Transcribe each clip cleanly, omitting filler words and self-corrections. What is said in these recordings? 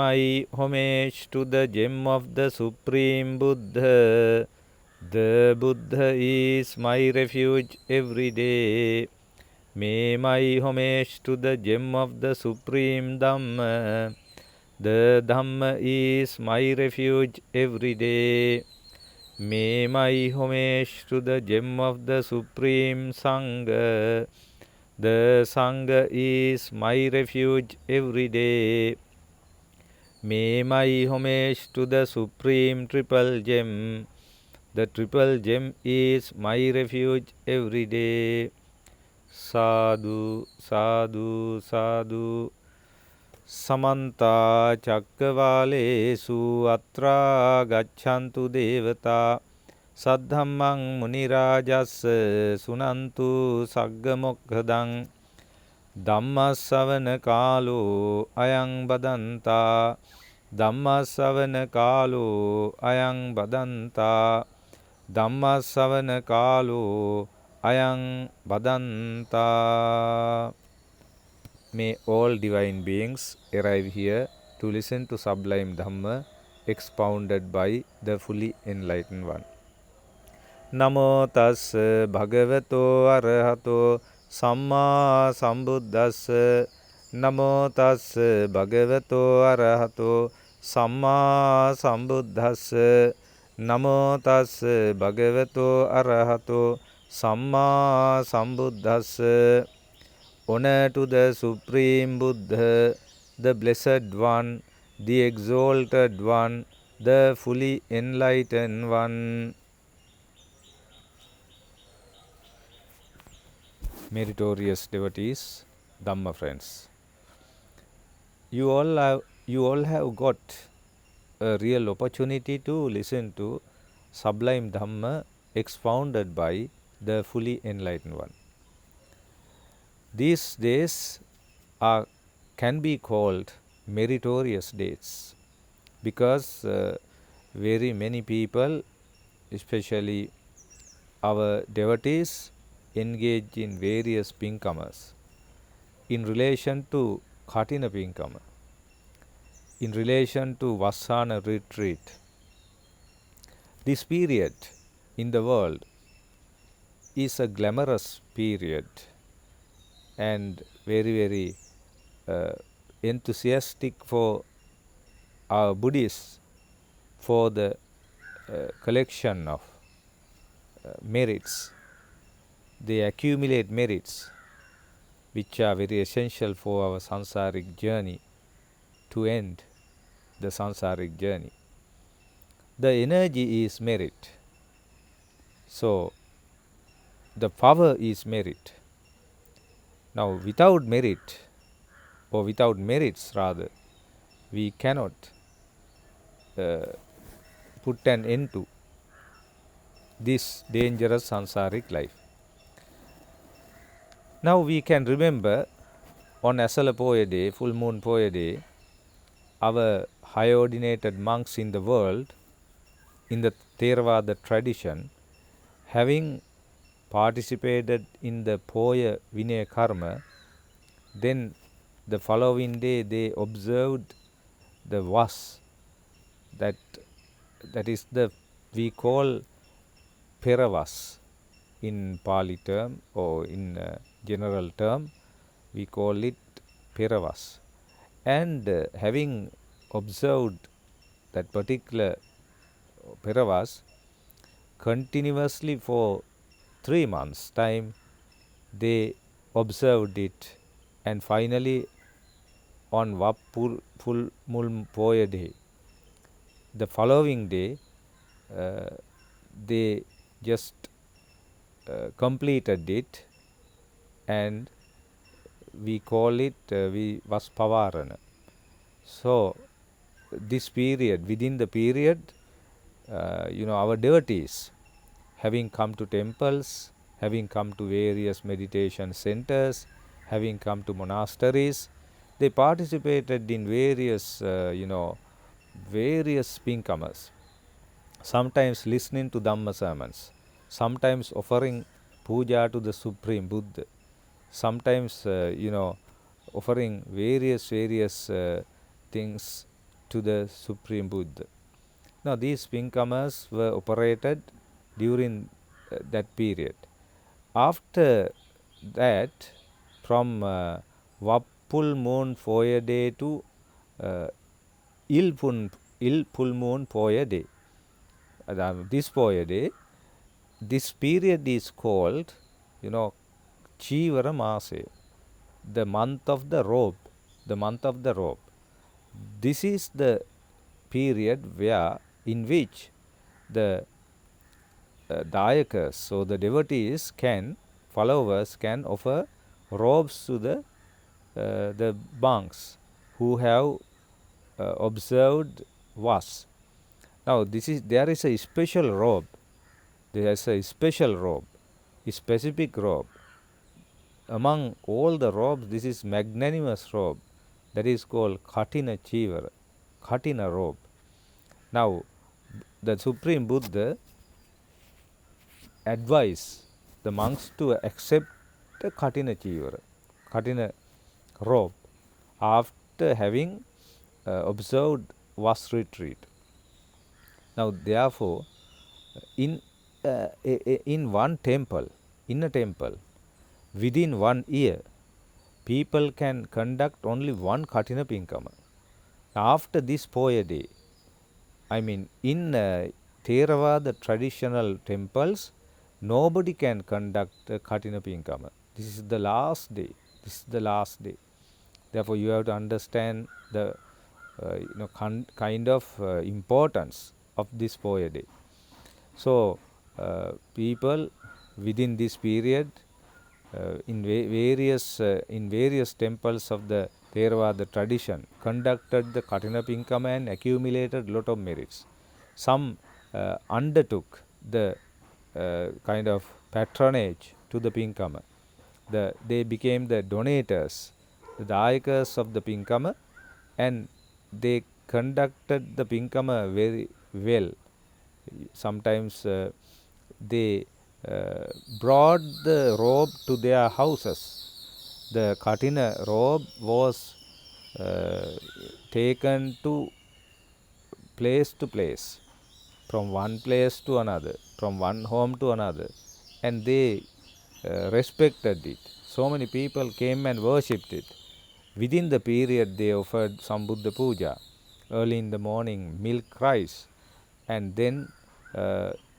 my homage to the gem of the Supreme Buddha. The Buddha is my refuge every day. May my homage to the gem of the Supreme Dhamma. The Dhamma is my refuge every day. May my homage to the gem of the Supreme Sangha. The Sangha is my refuge every day. May my homage to the Supreme Triple Gem. The Triple Gem is my refuge every day. Sadhu, sadhu, sadhu. Samanta Chakkavalesu Atra Gachantu Devata Saddhammang Munirajassa Sunantu Saggamokkadang Dhammasavana Kalo Ayang Badanta Dhammasavana Kalo Ayang Badanta Dhammasavana Kalo Ayang Badanta. May all divine beings arrive here to listen to sublime Dhamma expounded by the fully enlightened one. Namo tassa bhagavato arahato samma sambuddhassa. Namo tassa bhagavato arahato samma sambuddhassa. Namo tassa bhagavato arahato samma sambuddhassa. Honor to the Supreme Buddha, the Blessed One, the Exalted One, the fully enlightened one. Meritorious devotees, Dhamma friends, you all have got a real opportunity to listen to sublime Dhamma expounded by the fully enlightened one. These days can be called meritorious days because very many people, especially our devotees, engage in various pinkamas in relation to Katina Pinkama, in relation to Vassana retreat. This period in the world is a glamorous period and very enthusiastic for our Buddhists for the collection of merits. They accumulate merits which are very essential for our sansaric journey to end the sansaric journey. The energy is merit. So the power is merit. Now without merit, or without merits rather, we cannot put an end to this dangerous sansaric life. Now we can remember on Asala Poya Day, full moon Poya Day, our high ordinated monks in the world, in the Theravada tradition, having participated in the Poya Vinaya Karma, then the following day they observed the Vas, that is we call Peravas in Pali term, or in general term we call it Peravas. And having observed that particular Peravas continuously for 3 months time, they observed it, and finally on full moon Poya Day, the following day, they just completed it, and we call it Vaspavarana. So this period, within the period, our devotees, having come to temples, having come to various meditation centers, having come to monasteries, they participated in various pinkamas, sometimes listening to Dhamma sermons, sometimes offering puja to the Supreme Buddha, sometimes offering various things to the Supreme Buddha. Now these Pinkamas were operated during that period. After that, from Vappul Moon Foya Day to Il Full Moon Foya Day, this Foya Day, this period is called, Chivara Mase, the month of the robe, the month of the robe. This is the period where, in which the Dayakas, so the devotees followers can offer robes to the monks who have observed Vas. Now there is a special robe. There is a special robe, a specific robe. Among all the robes, this is magnanimous robe. That is called Katina Chivara, Katina robe. Now, the Supreme Buddha advised the monks to accept the Katina Chivara, Katina robe, after having observed Vas retreat. Now, therefore, in one temple, in a temple, within 1 year, people can conduct only one Katina Pinkama. After this Poya Day, in Theravada traditional temples, nobody can conduct a Katina Pinkama. This is the last day. This is the last day. Therefore, you have to understand the kind of importance of this Poya Day. So, people within this period, in various temples of the Theravada tradition, conducted the Katina Pinkama and accumulated lot of merits. Some undertook the kind of patronage to the Pinkama. They became the donators, the Dayakas of the Pinkama, and they conducted the Pinkama very well. Sometimes they brought the robe to their houses. The Katina robe was taken to place, from one place to another, from one home to another, and they respected it. So many people came and worshipped it. Within the period, they offered Sambuddha Puja. Early in the morning, milk rice, and then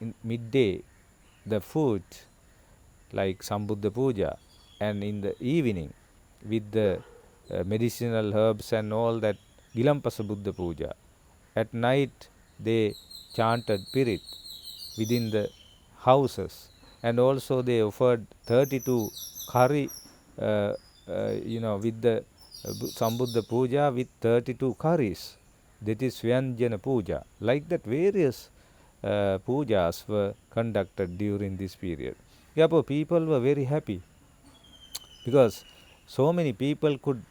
in midday, the food like Sambuddha Puja, and in the evening, with the medicinal herbs and all that, Gilampasa Buddha Puja. At night, they chanted Pirit within the houses, and also they offered 32 curry, with the Sambuddha Puja with 32 curries. That is Vyanjana Puja. Like that, various pujas were conducted during this period. Therefore, people were very happy because so many people could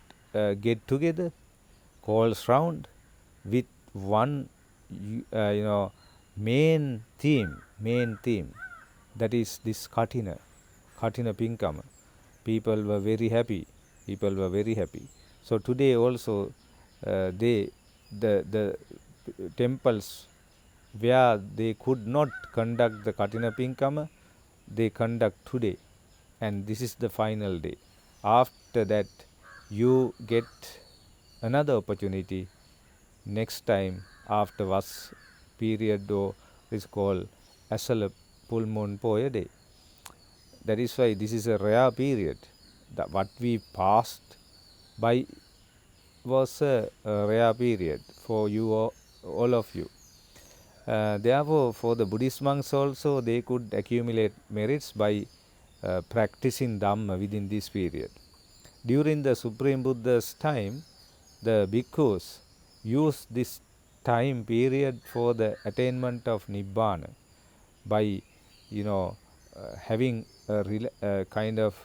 get together, calls round, with one main theme, that is this Katina Pinkama. People were very happy. So today also, the temples where they could not conduct the Katina Pinkama, they conduct today, and this is the final day. After that, you get another opportunity next time after Vas period, or is called Asala Full Moon Poya Day. That is why this is a rare period. What we passed by was a rare period for you, all of you. Therefore, for the Buddhist monks also, they could accumulate merits by practicing Dhamma within this period. During the Supreme Buddha's time, the bhikkhus used this time period for the attainment of Nibbana by, having a kind of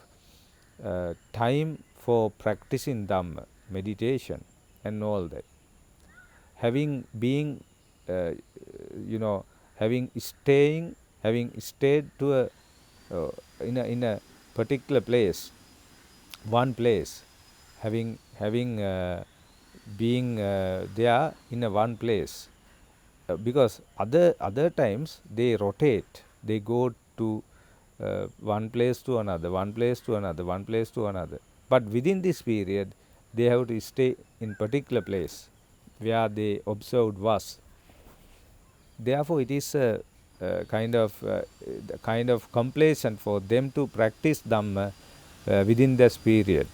time for practicing Dhamma, meditation, and all that. Having stayed to in a particular place, one place, having being there in a one place. Because other times they rotate, they go to one place to another, one place to another, one place to another. But within this period, they have to stay in particular place where they observed was. Therefore, it is a kind of complacent for them to practice Dhamma within this period.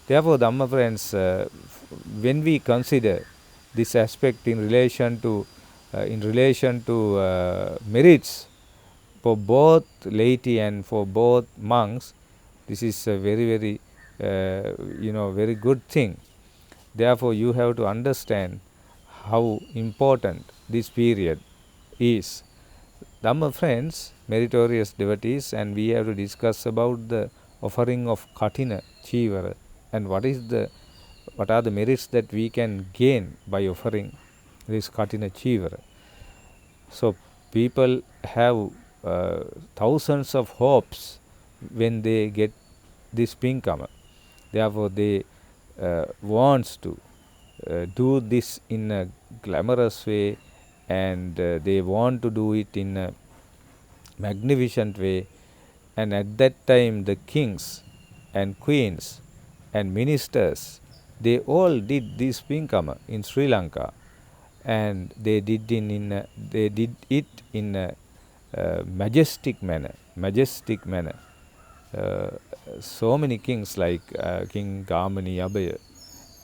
Therefore, Dhamma friends, when we consider this aspect in relation to merits for both laity and for both monks, this is a very very good thing. Therefore, you have to understand how important this period is. Dhamma friends, meritorious devotees, and we have to discuss about the offering of Kathina Chivara and what are the merits that we can gain by offering this Kathina Chivara. So people have thousands of hopes when they get this pinkama. Therefore, they wants to do this in a glamorous way, and they want to do it in a magnificent way. And at that time, the kings and queens and ministers, they all did this pinkama in Sri Lanka, and they did it in a majestic manner. So many kings like King Gamani Abaya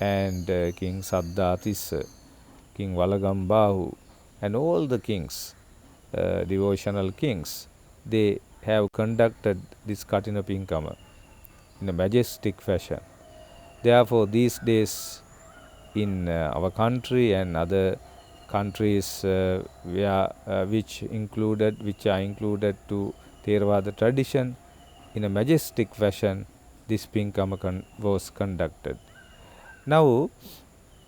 and King Saddhatissa, King Valagambahu, and all the kings, devotional kings, they have conducted this Kathina Pinkama in a majestic fashion. Therefore, these days in our country and other countries which are included to Theravada tradition, in a majestic fashion, this Pinkama was conducted. Now,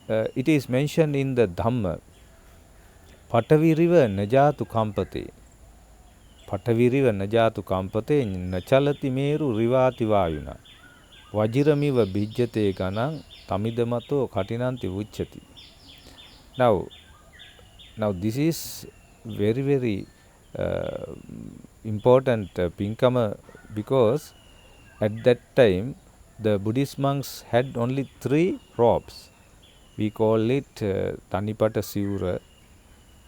it is mentioned in the Dhamma, Pataviriva najatu kampate. Pataviriva najatu kampate nachalati meru rivati vayuna. Vajiramiva bijjate ganang tamidamato katinanti uchati. Now this is very important Pinkama, because at that time the Buddhist monks had only 3 robes. We call it Tanipata Sivura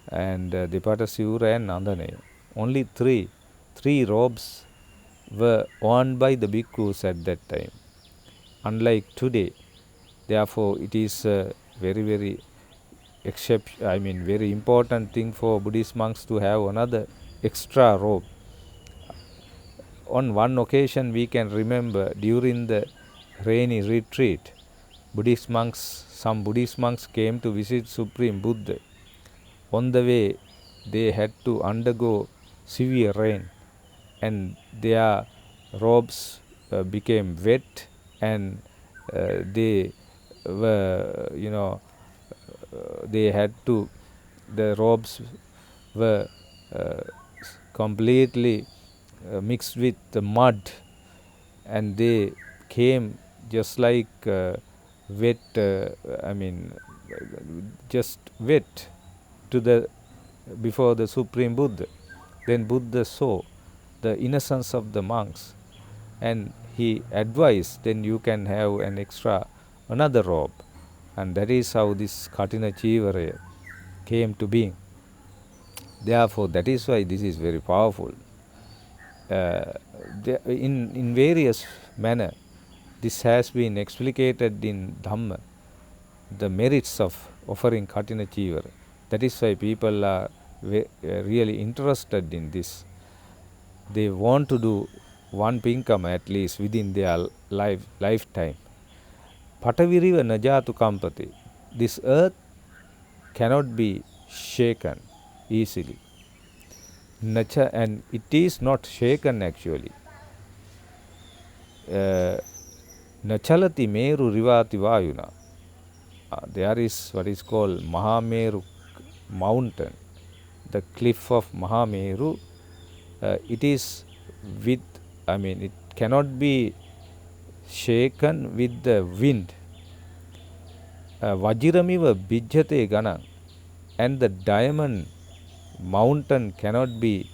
and Dipata Sivura and Nandane. Only 3 robes were worn by the bhikkhus at that time, unlike today. Therefore, it is a very important thing for Buddhist monks to have another extra robe. On one occasion, we can remember during the rainy retreat, some Buddhist monks came to visit Supreme Buddha. On the way, they had to undergo severe rain, and their robes became wet, and they were, the robes were completely mixed with the mud, and they came just like wet, just wet before the Supreme Buddha. Then Buddha saw the innocence of the monks, and he advised, then you can have another robe, and that is how this Kathina Chivara came to being. Therefore, that is why this is very powerful. In various manner, this has been explicated in Dhamma, the merits of offering Kathina Chivara. That is why people are really interested in this. They want to do one pinkama at least within their lifetime. Pataviriva najatu kampate. This earth cannot be shaken easily. And it is not shaken actually. Nachalati meru rivati vayuna. There is what is called Mahameru mountain, the cliff of Mahameru. It cannot be shaken with the wind. Vajiramiva bijjate ganam, and the diamond mountain cannot be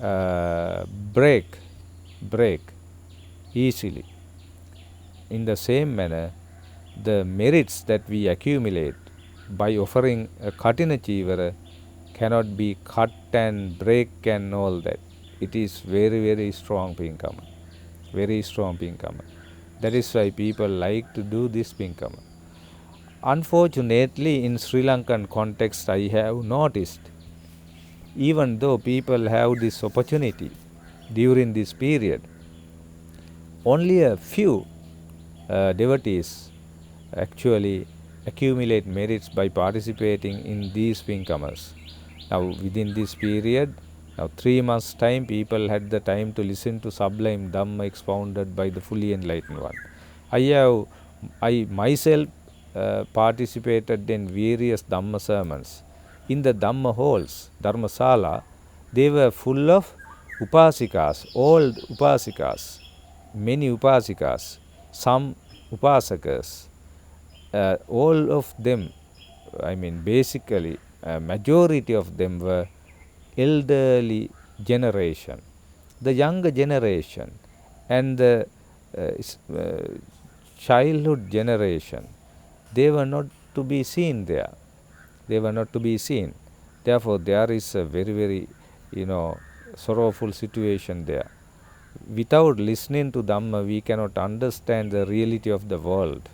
uh, break break easily. In the same manner, the merits that we accumulate by offering a Katina Chivara cannot be cut and break and all that. It is very, very strong Pinkama. Very strong Pinkama. That is why people like to do this Pinkama. Unfortunately, in Sri Lankan context, I have noticed, even though people have this opportunity during this period, only a few devotees actually accumulate merits by participating in these Pinkamas. Now, within this period, now 3 months' time, people had the time to listen to sublime Dhamma expounded by the fully enlightened one. I myself participated in various Dhamma sermons. In the Dhamma halls, Dharmasala, they were full of upasikas, old upasikas, many upasikas, some upasakas, all of them, I mean basically majority of them were elderly generation. The younger generation and the childhood generation, they were not to be seen there. They were not to be seen. Therefore, there is a very, very, sorrowful situation there. Without listening to Dhamma, we cannot understand the reality of the world.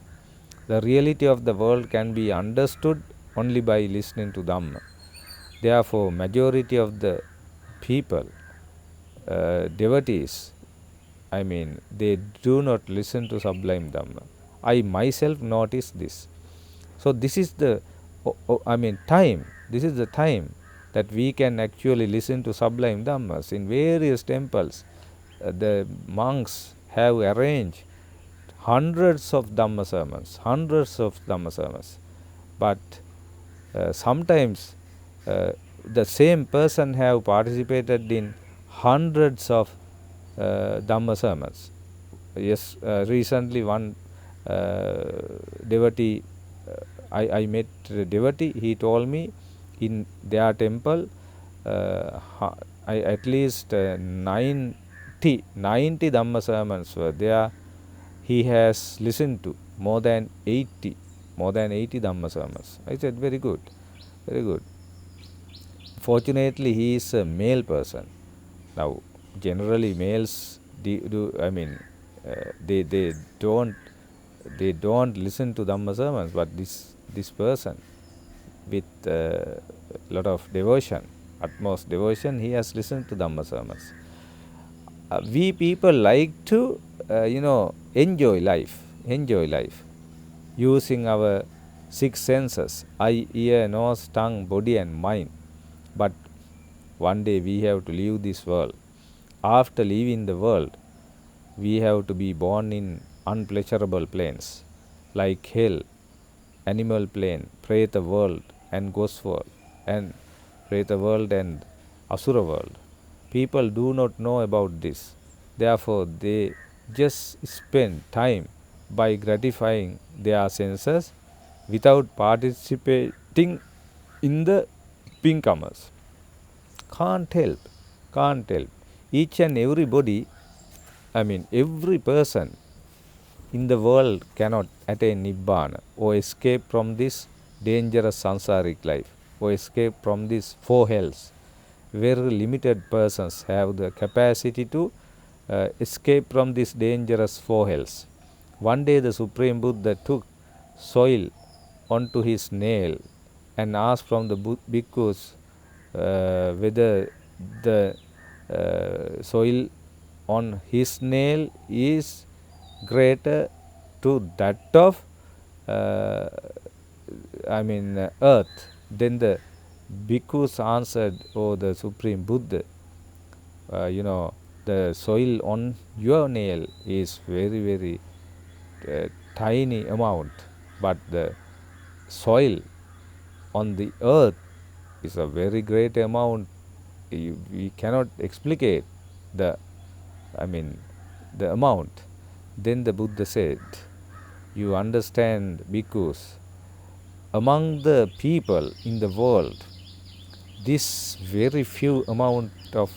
The reality of the world can be understood only by listening to Dhamma. Therefore, majority of the people, devotees, I mean, they do not listen to sublime Dhamma. I myself noticed this. So, this is the, time. This is the time that we can actually listen to sublime Dhammas. In various temples, the monks have arranged hundreds of Dhamma sermons, but sometimes the same person have participated in hundreds of Dhamma sermons. Yes, recently one devotee, I met a devotee, he told me in their temple at least 90 Dhamma sermons were there. He has listened to more than 80 Dhamma sermons. I said, very good, very good. Fortunately, he is a male person. Now, generally males they don't listen to Dhamma sermons, but this person with lot of devotion, utmost devotion, he has listened to Dhamma sermons. We people like to enjoy life using our 6 senses: eye, ear, nose, tongue, body and mind. But one day we have to leave this world. After leaving the world, we have to be born in unpleasurable planes like hell, animal plane, preta world and ghost world, and preta world and asura world. People do not know about this. Therefore, they just spend time by gratifying their senses without participating in the pinkamas. Can't help. Each and everybody, every person in the world cannot attain Nibbana or escape from this dangerous sansaric life or escape from these 4 hells. Very limited persons have the capacity to escape from these dangerous 4 hells. One day the Supreme Buddha took soil onto his nail and asked from the bhikkhus whether the soil on his nail is greater to that of earth. Then the bhikkhus answered, "Oh, the Supreme Buddha, the soil on your nail is very, very tiny amount, but the soil on the earth is a very great amount. We cannot explicate the amount." Then the Buddha said, "You understand, bhikkhus, among the people in the world, this very few amount of,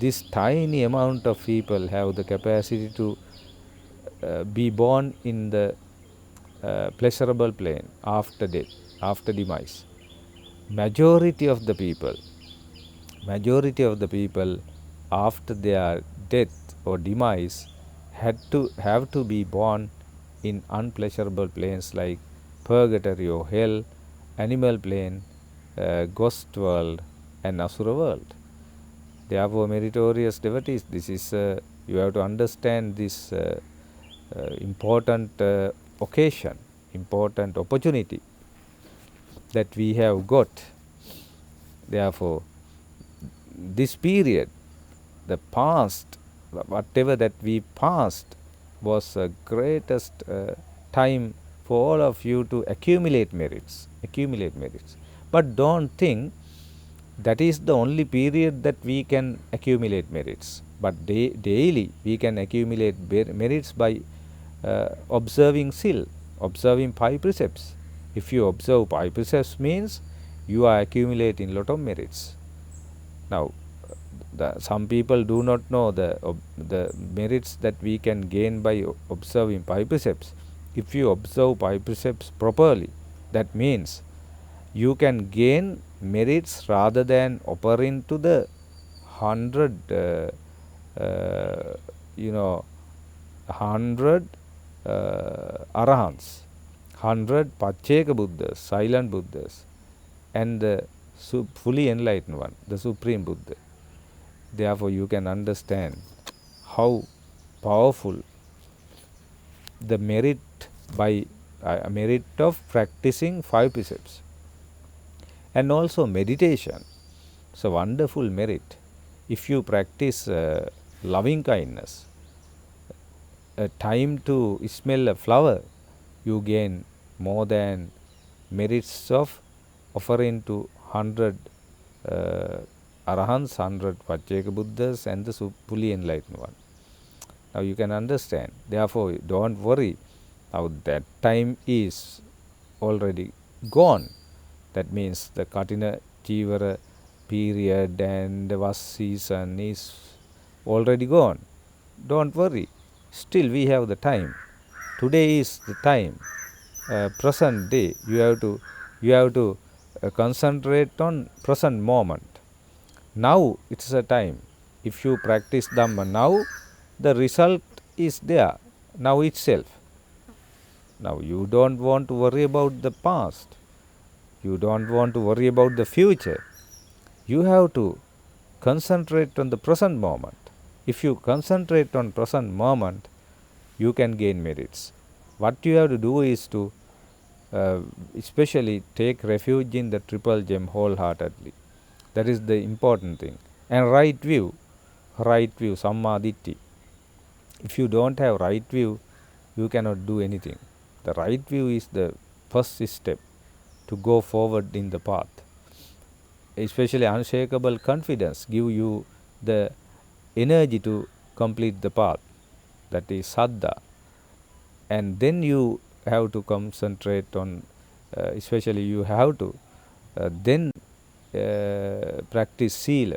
this tiny amount of people have the capacity to be born in the pleasurable plane after death, after demise. Majority of the people after their death or demise have to be born in unpleasurable planes like purgatory or hell, animal plane, ghost world, and asura world. Therefore, meritorious devotees, this is you have to understand this important occasion, important opportunity that we have got. Therefore, this period, the past, whatever that we passed, was the greatest time for all of you to accumulate merits. But don't think that is the only period that we can accumulate merits. But daily we can accumulate merits by observing 5 precepts. If you observe 5 precepts, means you are accumulating lot of merits. Now, some people do not know the merits that we can gain by observing 5 precepts. If you observe 5 precepts properly, that means you can gain merits rather than offering to the 100 100 arahants, 100 Pacheka Buddhas, silent Buddhas, and the fully enlightened one, the Supreme Buddha. Therefore, you can understand how powerful the merit by merit of practicing 5 precepts. And also meditation. It's a wonderful merit. If you practice loving kindness, a time to smell a flower, you gain more than merits of offering to 100 arahants, 100 Pacheka Buddhas, and the fully enlightened one. Now you can understand. Therefore, don't worry. Now that time is already gone. That means the Katina Chivara period and the Vas season is already gone. Don't worry. Still we have the time. Today is the time. Present day. You have to concentrate on present moment. Now it's a time. If you practice Dhamma now, the result is there now itself. Now you don't want to worry about the past. You don't want to worry about the future. You have to concentrate on the present moment. If you concentrate on present moment, you can gain merits. What you have to do is to especially take refuge in the triple gem wholeheartedly. That is the important thing. And right view, sammaditthi. If you don't have right view, you cannot do anything. The right view is the first step to go forward in the path. Especially unshakable confidence give you the energy to complete the path. That is saddha. And then you have to concentrate on, especially you have to then practice sila.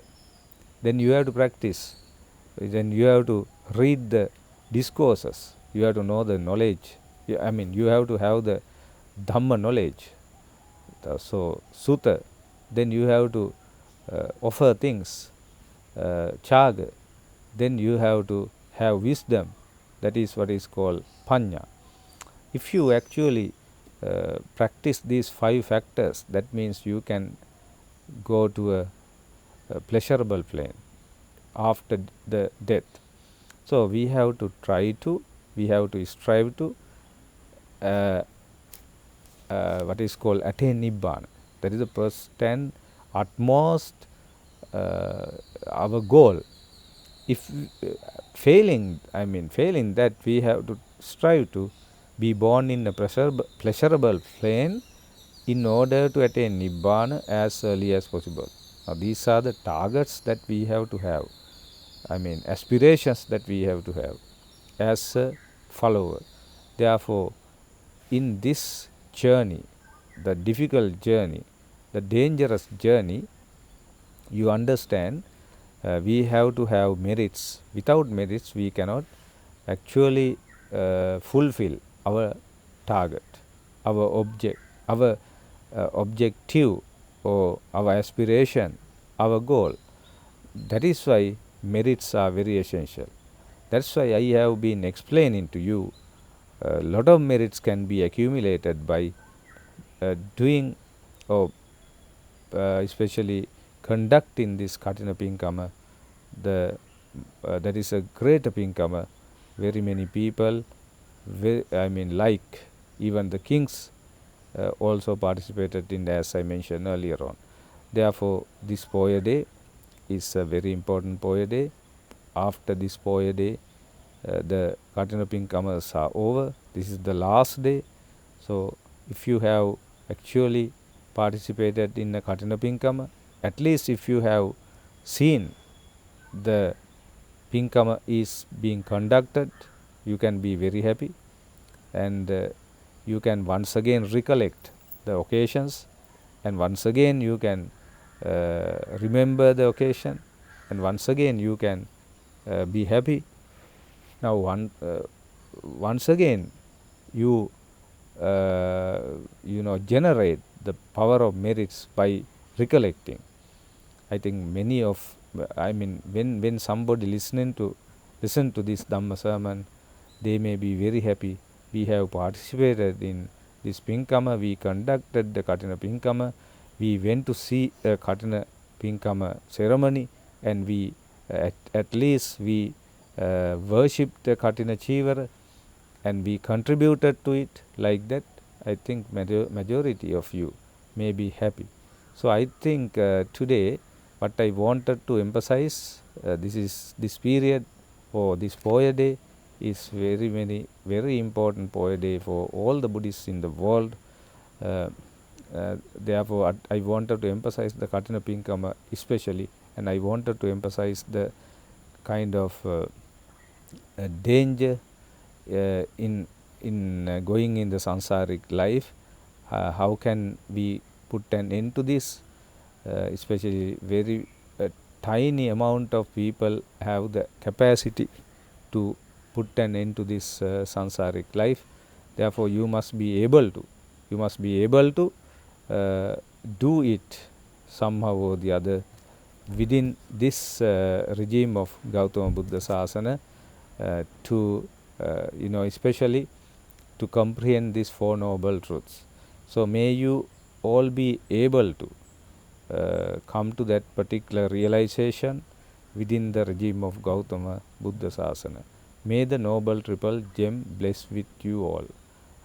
Then you have to practice. Then you have to read the discourses. You have to know the knowledge. You have to have the Dhamma knowledge. So, sutta. Then you have to offer things. Chaga. Then you have to have wisdom. That is what is called panya. If you actually practice these 5 factors, that means you can go to a pleasurable plane after the death. So we have to strive to what is called attain nibbana. That is the first and utmost our goal. If failing that, we have to strive to be born in a pleasurable plane in order to attain nibbana as early as possible. Now these are the targets that we have to have. Aspirations that we have to have as a follower. Therefore, in this journey, the difficult journey, the dangerous journey, you understand we have to have merits. Without merits, we cannot actually fulfill our target, our objective, or our aspiration, our goal. That is why merits are very essential. That's why I have been explaining to you a lot of merits can be accumulated by doing or especially conducting this Katina Pinkama. That is a great Pinkama. Very many people, like even the kings also participated in, as I mentioned earlier on. Therefore, this Poya Day is a very important Poya Day. After this Poya Day, the Katina Pinkamas are over. This is the last day. So, if you have actually participated in a Katina Pinkama, at least if you have seen the Pinkama is being conducted, you can be very happy, and you can once again recollect the occasions, and once again you can remember the occasion, and once again you can be happy. Now once again you generate the power of merits by recollecting. I think when somebody listen to this Dhamma sermon, they may be very happy. We have participated in this Pinkama, we conducted the Katina Pinkama, we went to see a Katina Pinkama ceremony, and we at least we worshipped the Katina Chivara, and we contributed to it like that. I think majority of you may be happy. So I think today what I wanted to emphasize, this period or this Poya Day is very important Poya Day for all the Buddhists in the world. Therefore, I wanted to emphasize the Katina Pinkama especially, and I wanted to emphasize the kind of danger in going in the sansaric life. How can we put an end to this? Especially very tiny amount of people have the capacity to put an end to this sansaric life. Therefore, you must be able to do it somehow or the other within this regime of Gautama Buddha Sasana, to especially to comprehend these Four Noble Truths. So may you all be able to come to that particular realization within the regime of Gautama Buddha Sasana. May the Noble Triple Gem bless with you all.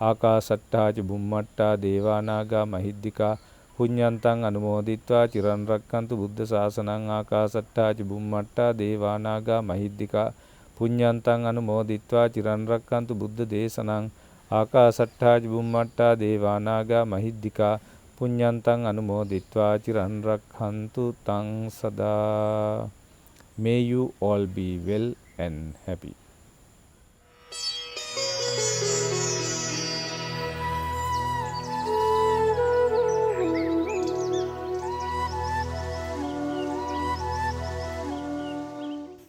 Akasatta ca Bummatta Devanaga Mahiddhika Punyantang Anumoditva Chiran Rakkantu Buddha Sasanang. Akasatta ca Bummatta Devanaga Mahiddhika Punyantang Anumoditva Chiran Rakkantu Buddha Desanang. Akasatta ca Bummatta Devanaga Mahiddhika Punyantang Anumoditva Chiran Rakkantu Tang Sada. May you all be well and happy.